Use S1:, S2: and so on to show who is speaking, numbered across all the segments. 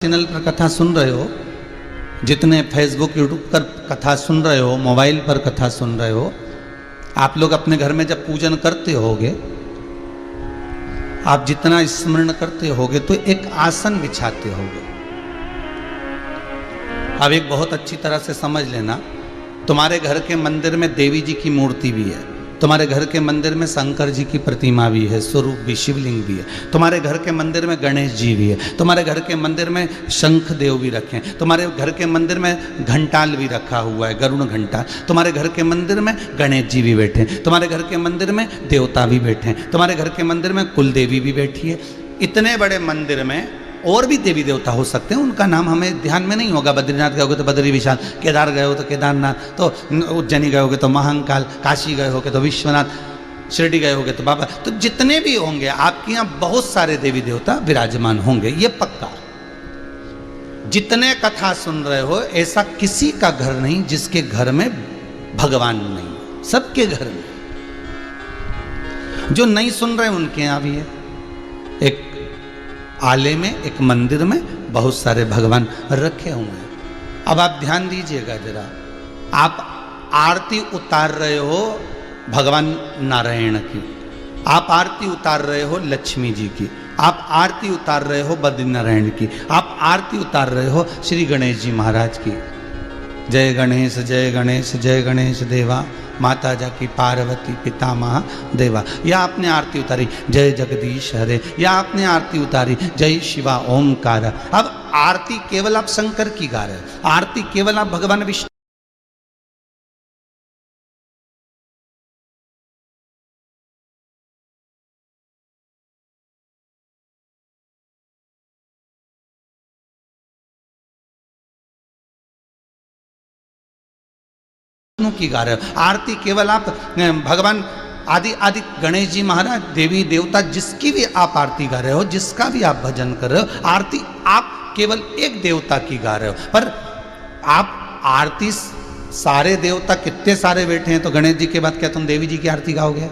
S1: Channel पर कथा सुन रहे हो, जितने फेसबुक यूट्यूब पर कथा सुन रहे हो, मोबाइल पर कथा सुन रहे हो, आप लोग अपने घर में जब पूजन करते होगे, आप जितना स्मरण करते होगे तो एक आसन बिछाते होगे। अब एक बहुत अच्छी तरह से समझ लेना, तुम्हारे घर के मंदिर में देवी जी की मूर्ति भी है, तुम्हारे घर के मंदिर में शंकर जी की प्रतिमा भी है, स्वरूप भी, शिवलिंग भी है, तुम्हारे घर के मंदिर में गणेश जी भी है, तुम्हारे घर के मंदिर में शंख देव भी रखे हैं, तुम्हारे घर के मंदिर में घंटाल भी रखा हुआ है, गरुड़ घंटाल, तुम्हारे घर के मंदिर में गणेश जी भी बैठे हैं, तुम्हारे घर के मंदिर में देवता भी बैठे हैं, तुम्हारे घर के मंदिर में कुल देवी भी बैठी है। इतने बड़े मंदिर में और भी देवी देवता हो सकते हैं, उनका नाम हमें ध्यान में नहीं होगा। बद्रीनाथ गए होगे तो बद्री विशाल, केदार गए हो तो केदारनाथ, तो उज्जैनी गए होगे तो महाकाल, काशी गए होगे तो विश्वनाथ, शिरडी गए होगे तो बाबा, तो जितने भी होंगे आपके यहाँ बहुत सारे देवी देवता विराजमान होंगे, ये पक्का। जितने कथा सुन रहे हो, ऐसा किसी का घर नहीं जिसके घर में भगवान नहीं, सबके घर में। जो नहीं सुन रहे उनके यहाँ भी है। एक आले में, एक मंदिर में बहुत सारे भगवान रखे हुए हैं। अब आप ध्यान दीजिएगा जरा, आप आरती उतार रहे हो भगवान नारायण की, आप आरती उतार रहे हो लक्ष्मी जी की, आप आरती उतार रहे हो बद्री नारायण की, आप आरती उतार रहे हो श्री गणेश जी महाराज की। जय गणेश जय गणेश जय गणेश देवा, माता जा की पार्वती पिता महादेवा। या आपने आरती उतारी जय जगदीश हरे, या आपने आरती उतारी जय शिवा ओमकार। अब आरती केवल आप शंकर की गा रहे हो, आरती केवल आप भगवान विष्णु की गा रहे हो, आरती केवल आप भगवान आदि आदि गणेश जी महाराज, देवी देवता जिसकी भी आप आरती गा रहे हो, जिसका भी आप भजन कर रहे हो, आरती आप केवल एक देवता की गा रहे हो। पर आप आरती सारे देवता कितने सारे बैठे हैं, तो गणेश जी के बाद क्या तुम देवी जी की आरती गाओगे?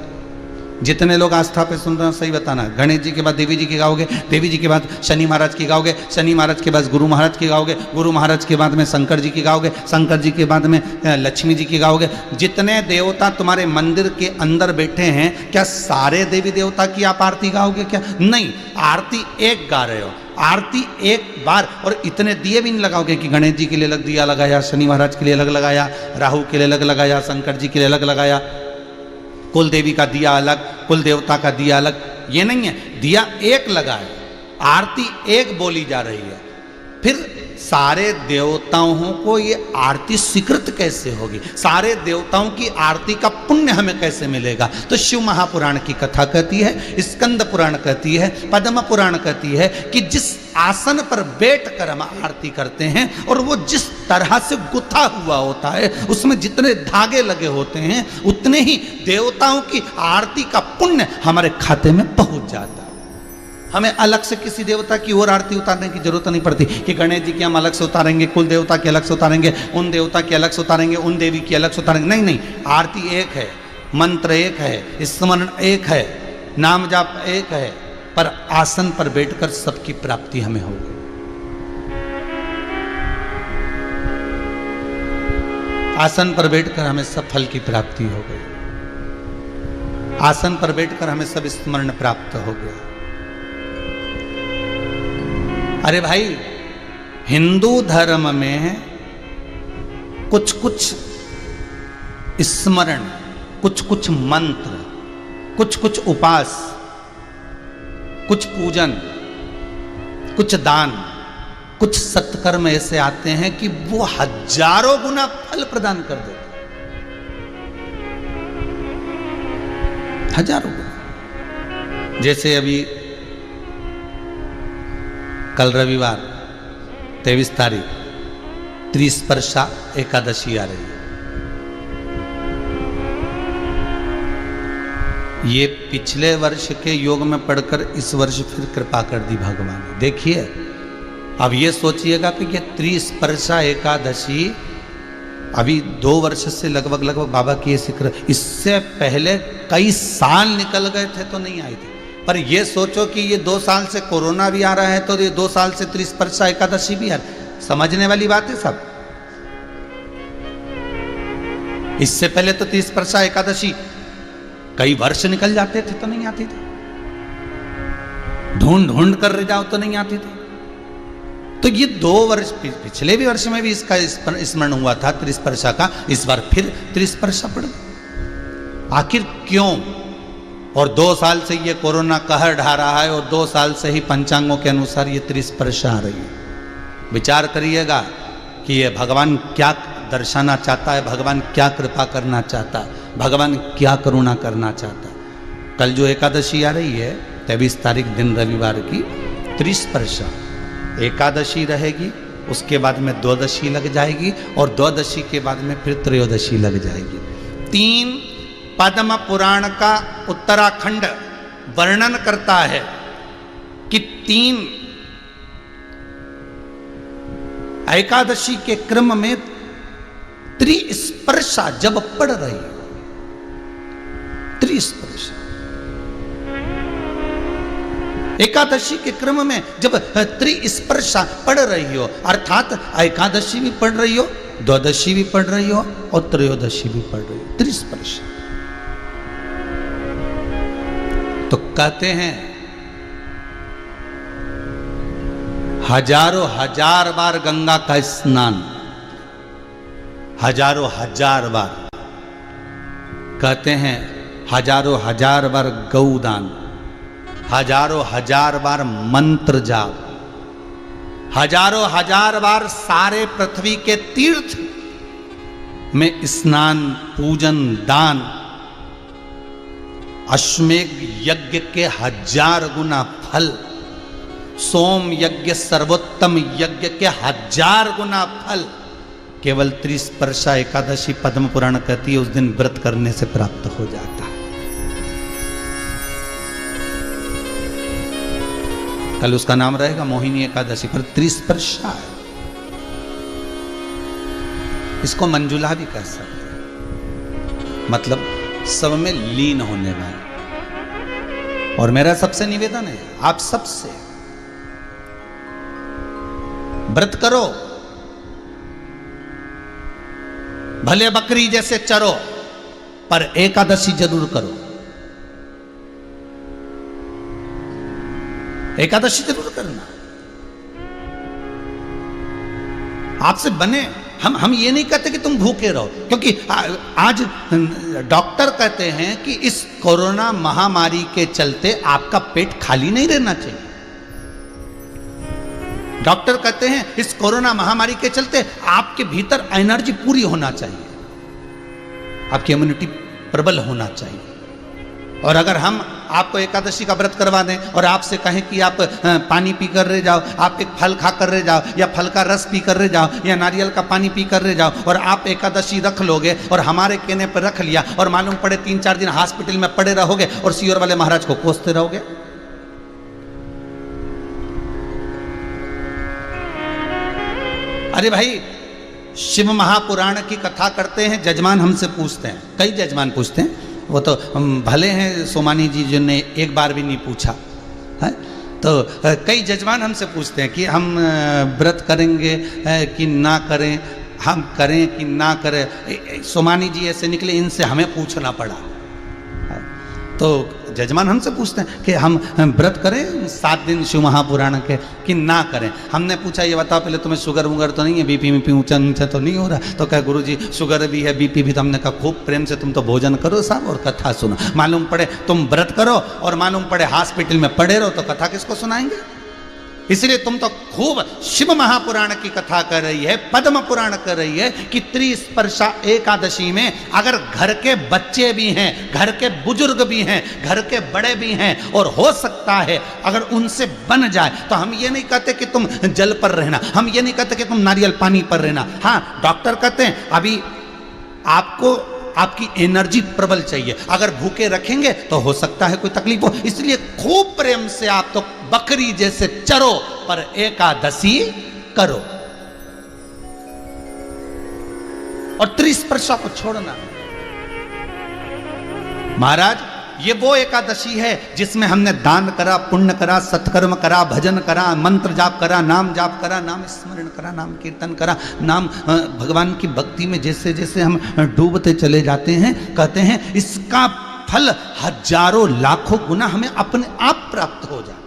S1: जितने लोग आस्था पे सुन रहे हैं सही बताना, गणेश जी के बाद देवी जी की गाओगे, देवी जी के बाद शनि महाराज की गाओगे, शनि महाराज के बाद गुरु महाराज की गाओगे, गुरु महाराज के बाद में शंकर जी की गाओगे, शंकर जी के बाद में लक्ष्मी जी की गाओगे। जितने देवता तुम्हारे मंदिर के अंदर बैठे हैं, क्या सारे देवी देवता की आप आरती गाओगे? क्या नहीं, आरती एक गा रहे हो, आरती एक बार। और इतने दिए भी नहीं लगाओगे कि गणेश जी के लिए अलग दिया लगाया, शनि महाराज के लिए अलग लगाया, राहु के लिए अलग लगाया, शंकर जी के लिए अलग लगाया, कुल देवी का दिया अलग, कुल देवता का दिया अलग। ये नहीं है, दिया एक लगा है, आरती एक बोली जा रही है। फिर सारे देवताओं को ये आरती स्वीकृत कैसे होगी? सारे देवताओं की आरती का पुण्य हमें कैसे मिलेगा? तो शिव महापुराण की कथा कहती है, स्कंद पुराण कहती है, पद्म पुराण कहती है कि जिस आसन पर बैठकर हम आरती करते हैं और वो जिस तरह से गुथा हुआ होता है, उसमें जितने धागे लगे होते हैं, उतने ही देवताओं की आरती का पुण्य हमारे खाते में पहुंच जाता है। हमें अलग से किसी देवता की और आरती उतारने की जरूरत नहीं पड़ती कि गणेश जी की हम अलग से उतारेंगे, कुल देवता की अलग से उतारेंगे, उन देवता की अलग से उतारेंगे, उन देवी की अलग से उतारेंगे। नहीं नहीं, आरती एक है, मंत्र एक है, स्मरण एक है, नाम जाप एक है, पर आसन पर बैठकर सबकी प्राप्ति हमें होगी। आसन पर बैठकर हमें सब फल की प्राप्ति हो गई, आसन पर बैठकर हमें सब स्मरण प्राप्त हो गया। अरे भाई, हिंदू धर्म में कुछ कुछ स्मरण, कुछ कुछ मंत्र, कुछ कुछ उपास, कुछ पूजन, कुछ दान, कुछ सत्कर्म ऐसे आते हैं कि वो हजारों गुना फल प्रदान कर देते, हजारों गुना। जैसे अभी कल रविवार 23 तारीख त्रिस्पर्शा एकादशी आ रही है। ये पिछले वर्ष के योग में पढ़कर इस वर्ष फिर कृपा कर दी भगवान ने। देखिए, अब ये सोचिएगा कि ये त्रिस्पर्शा एकादशी अभी 2 वर्ष से लगभग बाबा की ये शिखर, इससे पहले कई साल निकल गए थे तो नहीं आई थी। पर ये सोचो कि ये 2 साल से कोरोना भी आ रहा है, तो ये 2 साल से त्रिस्पर्शा एकादशी भी आ रही है। समझने वाली बात है सब। इससे पहले तो त्रिस्पर्शा एकादशी कई वर्ष निकल जाते थे तो नहीं आती थी, ढूंढ ढूंढ कर रह जाओ तो नहीं आती थी। तो ये 2 वर्ष, पिछले भी वर्ष में भी इसका स्मरण हुआ था त्रिस्पर्शा का, इस बार फिर त्रिस्पर्शा पड़ गई। आखिर क्यों? और 2 साल से ये कोरोना कहर ढा रहा है, और 2 साल से ही पंचांगों के अनुसार ये त्रिस्पर्शा आ रही है। विचार करिएगा कि ये भगवान क्या दर्शाना चाहता है, भगवान क्या कृपा करना चाहता है, भगवान क्या करुणा करना चाहता है। कल जो एकादशी आ रही है 23 तारीख दिन रविवार की, त्रिस्पर्शा एकादशी रहेगी, उसके बाद में द्वादशी लग जाएगी, और द्वादशी के बाद में फिर त्रयोदशी लग जाएगी। 3 पद्म पुराण का उत्तराखंड वर्णन करता है कि 3 एकादशी के क्रम में त्रिस्पर्शा जब पड़ रही है, त्रिस्पर्शा एकादशी के क्रम में जब त्रिस्पर्शा पड़ रही हो, अर्थात एकादशी भी पढ़ रही हो, द्वादशी भी पढ़ रही हो, और त्रयोदशी भी पढ़ रही हो, त्रिस्पर्शा। तो कहते हैं हजारों हजार बार गंगा का स्नान, हजारों हजार बार, कहते हैं हजारों हजार बार गौदान, हजारों हजार बार मंत्र जाप, हजारों हजार बार सारे पृथ्वी के तीर्थ में स्नान, पूजन, दान, अश्वमेध यज्ञ के 1000 गुना फल, सोम यज्ञ सर्वोत्तम यज्ञ के 1000 गुना फल केवल त्रिस्पर्शा एकादशी पद्म पुराण कहती है उस दिन व्रत करने से प्राप्त हो जाता है। कल उसका नाम रहेगा मोहिनी एकादशी, पर त्रिस्पर्शा है। इसको मंजुला भी कह सकते हैं, मतलब सब में लीन होने वाले। और मेरा सबसे निवेदन है आप सबसे, व्रत करो, भले बकरी जैसे चरो, पर एकादशी जरूर करो, एकादशी जरूर करना। आपसे बने, हम ये नहीं कहते कि तुम भूखे रहो, क्योंकि आज डॉक्टर कहते हैं कि इस कोरोना महामारी के चलते आपका पेट खाली नहीं रहना चाहिए। डॉक्टर कहते हैं इस कोरोना महामारी के चलते आपके भीतर एनर्जी पूरी होना चाहिए, आपकी इम्यूनिटी प्रबल होना चाहिए। और अगर हम आपको एकादशी का व्रत करवा दें और आपसे कहें कि आप पानी पी कर रह जाओ, आप एक फल खा कर रह जाओ, या फल का रस पी कर रह जाओ, या नारियल का पानी पी कर रह जाओ, और आप एकादशी रख लोगे और हमारे कहने पर रख लिया, और मालूम पड़े 3-4 दिन हॉस्पिटल में पड़े रहोगे और सियोर वाले महाराज को कोसते रहोगे। अरे भाई, शिव महापुराण की कथा करते हैं, जजमान हमसे पूछते हैं, कई जजमान पूछते हैं, वो तो भले हैं सोमानी जी जिन्होंने एक बार भी नहीं पूछा है, तो कई जजमान हमसे पूछते हैं कि हम व्रत करेंगे कि ना करें, हम करें कि ना करें। सोमानी जी ऐसे निकले, इनसे हमें पूछना पड़ा। तो जजमान हमसे पूछते हैं कि हम व्रत करें 7 दिन शिव महापुराण के कि ना करें। हमने पूछा ये बताओ पहले तुम्हें शुगर वुगर तो नहीं है, बीपी में ऊंचा नीचा तो नहीं हो रहा? तो कहा गुरुजी शुगर भी है, बीपी भी। तो हमने कहा खूब प्रेम से तुम तो भोजन करो साहब और कथा सुनो। मालूम पड़े तुम व्रत करो और मालूम पड़े हॉस्पिटल में पड़े रहो, तो कथा किसको सुनाएंगे? इसलिए तुम तो खूब शिव महापुराण की कथा कर रही है, पद्म पुराण कर रही है कि त्रिस्पर्शा एकादशी में अगर घर के बच्चे भी हैं, घर के बुजुर्ग भी हैं, घर के बड़े भी हैं, और हो सकता है अगर उनसे बन जाए, तो हम ये नहीं कहते कि तुम जल पर रहना, हम ये नहीं कहते कि तुम नारियल पानी पर रहना। हाँ, डॉक्टर कहते हैं अभी आपको आपकी एनर्जी प्रबल चाहिए, अगर भूखे रखेंगे तो हो सकता है कोई तकलीफ हो। इसलिए खूब प्रेम से आप तो बकरी जैसे चरो, पर एकादशी करो और त्रिस्पर्शा को छोड़ना। महाराज ये वो एकादशी है जिसमें हमने दान करा, पुण्य करा, सत्कर्म करा, भजन करा, मंत्र जाप करा, नाम जाप करा, नाम स्मरण करा, नाम कीर्तन करा, नाम भगवान की भक्ति में जैसे जैसे हम डूबते चले जाते हैं, कहते हैं इसका फल हजारों लाखों गुना हमें अपने आप प्राप्त हो जाता,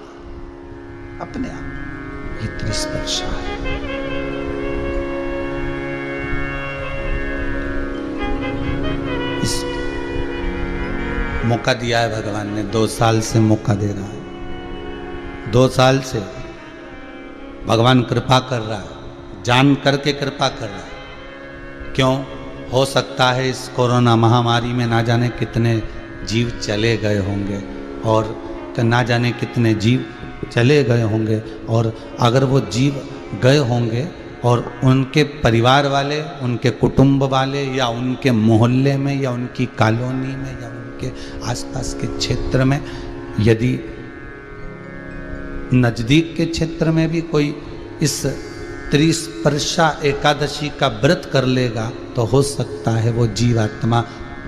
S1: अपने आप। ये त्रिस्पर्शा है। इस मौका दिया है भगवान ने, 2 साल से मौका दे रहा है, 2 साल से भगवान कृपा कर रहा है, जान करके कृपा कर रहा है। क्यों? हो सकता है इस कोरोना महामारी में ना जाने कितने जीव चले गए होंगे, और ना जाने कितने जीव चले गए होंगे, और अगर वो जीव गए होंगे और उनके परिवार वाले, उनके कुटुंब वाले, या उनके मोहल्ले में, या उनकी कॉलोनी में, या उनके आसपास के क्षेत्र में, यदि नज़दीक के क्षेत्र में भी कोई इस त्रिस्पर्शा एकादशी का व्रत कर लेगा तो हो सकता है वो जीवात्मा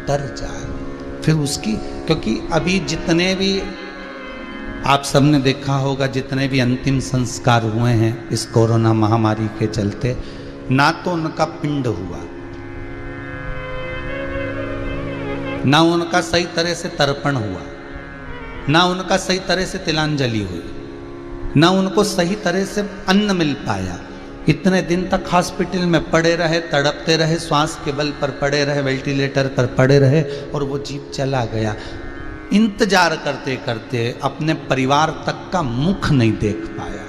S1: तर जाए। फिर उसकी, क्योंकि अभी जितने भी आप सबने देखा होगा, जितने भी अंतिम संस्कार हुए हैं इस कोरोना महामारी के चलते, ना तो उनका पिंड हुआ, ना उनका सही तरह से तर्पण हुआ, ना उनका सही तरह से तिलांजलि हुई, ना उनको सही तरह से अन्न मिल पाया। इतने दिन तक हॉस्पिटल में पड़े रहे, तड़पते रहे, श्वास के बल पर पड़े रहे, वेंटिलेटर पर पड़े रहे, और वो जीव चला गया। इंतजार करते करते अपने परिवार तक का मुख नहीं देख पाया।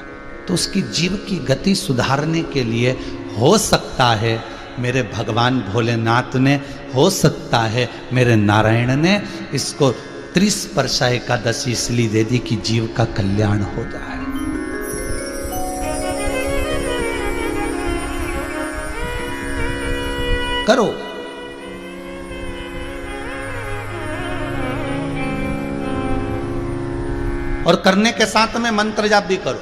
S1: तो उसकी जीव की गति सुधारने के लिए हो सकता है मेरे भगवान भोलेनाथ ने, हो सकता है मेरे नारायण ने इसको त्रिस्पर्शा एकादशी इसलिए दे दी कि जीव का कल्याण हो जाए। करो, और करने के साथ में मंत्र जाप भी करो।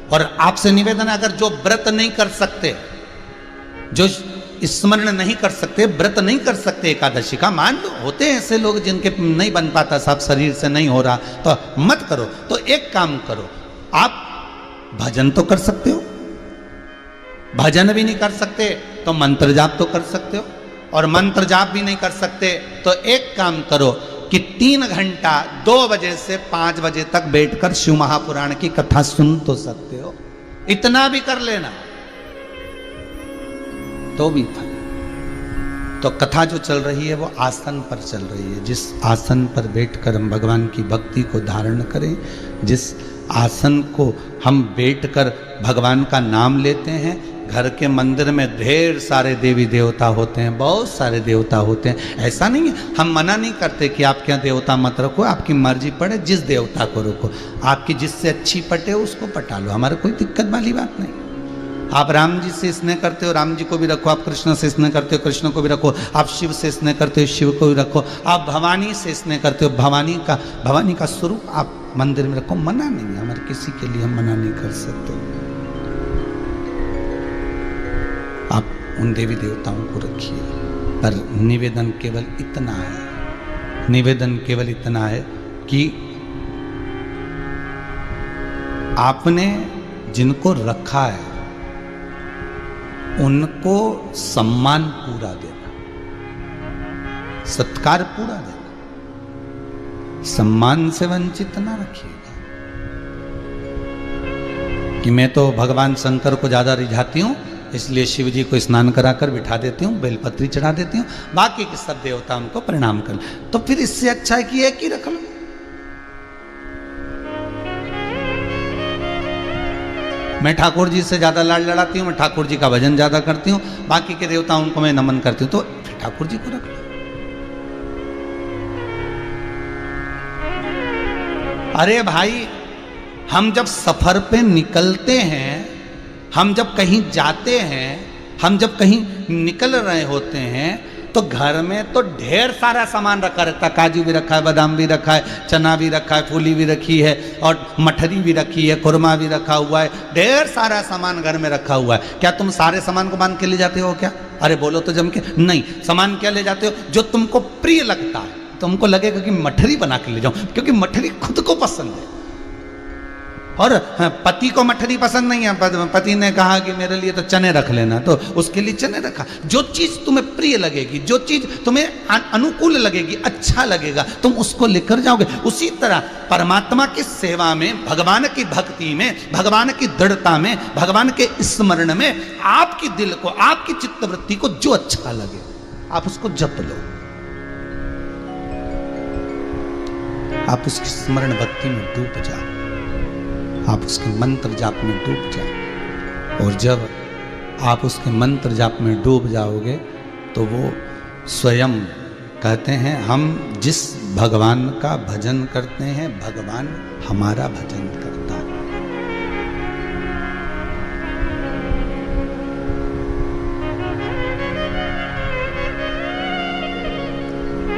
S1: और आपसे निवेदन है, अगर जो व्रत नहीं कर सकते, जो स्मरण नहीं कर सकते, व्रत नहीं कर सकते एकादशी का, मान लो होते हैं ऐसे लोग जिनके नहीं बन पाता, सब शरीर से नहीं हो रहा, तो मत करो। तो एक काम करो, आप भजन तो कर सकते हो, भजन भी नहीं कर सकते तो मंत्र जाप तो कर सकते हो, और मंत्र जाप भी नहीं कर सकते तो एक काम करो कि 3 घंटा 2 बजे से 5 बजे तक बैठकर शिव महापुराण की कथा सुन तो सकते हो, इतना भी कर लेना तो भी फल। तो कथा जो चल रही है वो आसन पर चल रही है। जिस आसन पर बैठकर हम भगवान की भक्ति को धारण करें, जिस आसन को हम बैठकर भगवान का नाम लेते हैं, घर के मंदिर में ढेर सारे देवी देवता होते हैं, बहुत सारे देवता होते हैं, ऐसा नहीं है, हम मना नहीं करते कि आप क्या देवता मत रखो, आपकी मर्जी पड़े जिस देवता को रखो, आपकी जिससे अच्छी पटे उसको पटा लो, हमारे कोई दिक्कत वाली बात नहीं। आप राम जी से स्नेह करते हो, राम जी को भी रखो, आप कृष्ण से स्नेह करते हो, कृष्ण को भी रखो, आप शिव से स्नेह करते हो, शिव को भी रखो, आप भवानी से स्नेह करते हो, भवानी का स्वरूप आप मंदिर में रखो, मना नहीं है, हमारे किसी के लिए हम मना नहीं कर सकते। आप उन देवी देवताओं को रखिए, पर निवेदन केवल इतना है, निवेदन केवल इतना है कि आपने जिनको रखा है उनको सम्मान पूरा देना, सत्कार पूरा देना, सम्मान से वंचित ना रखिएगा। कि मैं तो भगवान शंकर को ज्यादा रिझाती हूं, इसलिए शिव जी को स्नान कराकर बिठा देती हूँ, बेलपत्री चढ़ा देती हूँ, बाकी के सब देवता उनको प्रणाम कर, तो फिर इससे अच्छा है कि एक ही रख लो। मैं ठाकुर जी से ज्यादा लाड लड़ाती हूँ, मैं ठाकुर जी का भजन ज्यादा करती हूँ, बाकी के देवताओं को मैं नमन करती हूँ, तो फिर ठाकुर जी को रख लो। अरे भाई, हम जब सफर पे निकलते हैं, हम जब कहीं जाते हैं, हम जब कहीं निकल रहे होते हैं, तो घर में तो ढेर सारा सामान रखा रहता है, काजू भी रखा है, बादाम भी रखा है, चना भी रखा है, फूली भी रखी है, और मठरी भी रखी है, खुरमा भी रखा हुआ है, ढेर सारा सामान घर में रखा हुआ है। क्या तुम सारे सामान को बांध के ले जाते हो क्या? अरे बोलो तो जम के, नहीं। सामान क्या ले जाते हो? जो तुमको प्रिय लगता है, तुमको लगेगा कि मठरी बना के ले जाऊं, क्योंकि मठरी खुद को पसंद है। और पति को मठरी पसंद नहीं है, पति ने कहा कि मेरे लिए तो चने रख लेना, तो उसके लिए चने रखा। जो चीज तुम्हें प्रिय लगेगी, जो चीज तुम्हें अनुकूल लगेगी, अच्छा लगेगा, तुम उसको लेकर जाओगे। उसी तरह परमात्मा की सेवा में, भगवान की भक्ति में, भगवान की दृढ़ता में, भगवान के स्मरण में आपकी दिल को, आपकी चित्तवृत्ति को जो अच्छा लगे आप उसको जप लो, आप उसकी स्मरण भक्ति में डूब जाओ, आप उसके मंत्र जाप में डूब जाओ। और जब आप उसके मंत्र जाप में डूब जाओगे तो वो स्वयं कहते हैं, हम जिस भगवान का भजन करते हैं भगवान हमारा भजन करता है।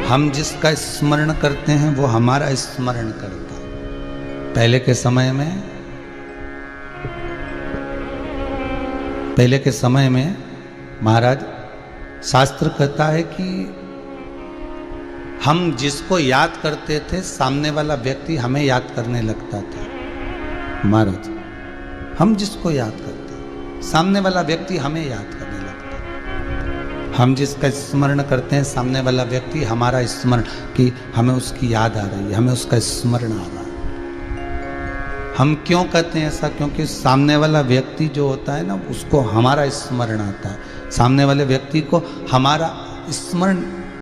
S1: हम जिसका स्मरण करते हैं वो हमारा स्मरण करता है। पहले के समय में महाराज शास्त्र कहता है कि हम जिसको याद करते थे सामने वाला व्यक्ति हमें याद करने लगता था। महाराज हम जिसको याद करते सामने वाला व्यक्ति हमें याद करने लगता है। हम जिसका स्मरण करते हैं सामने वाला व्यक्ति हमारा स्मरण, कि हमें उसकी याद आ रही है, हमें उसका स्मरण आ रहा है। हम क्यों कहते हैं ऐसा? क्योंकि सामने वाला व्यक्ति जो होता है ना, उसको हमारा स्मरण आता है, सामने वाले व्यक्ति को हमारा स्मरण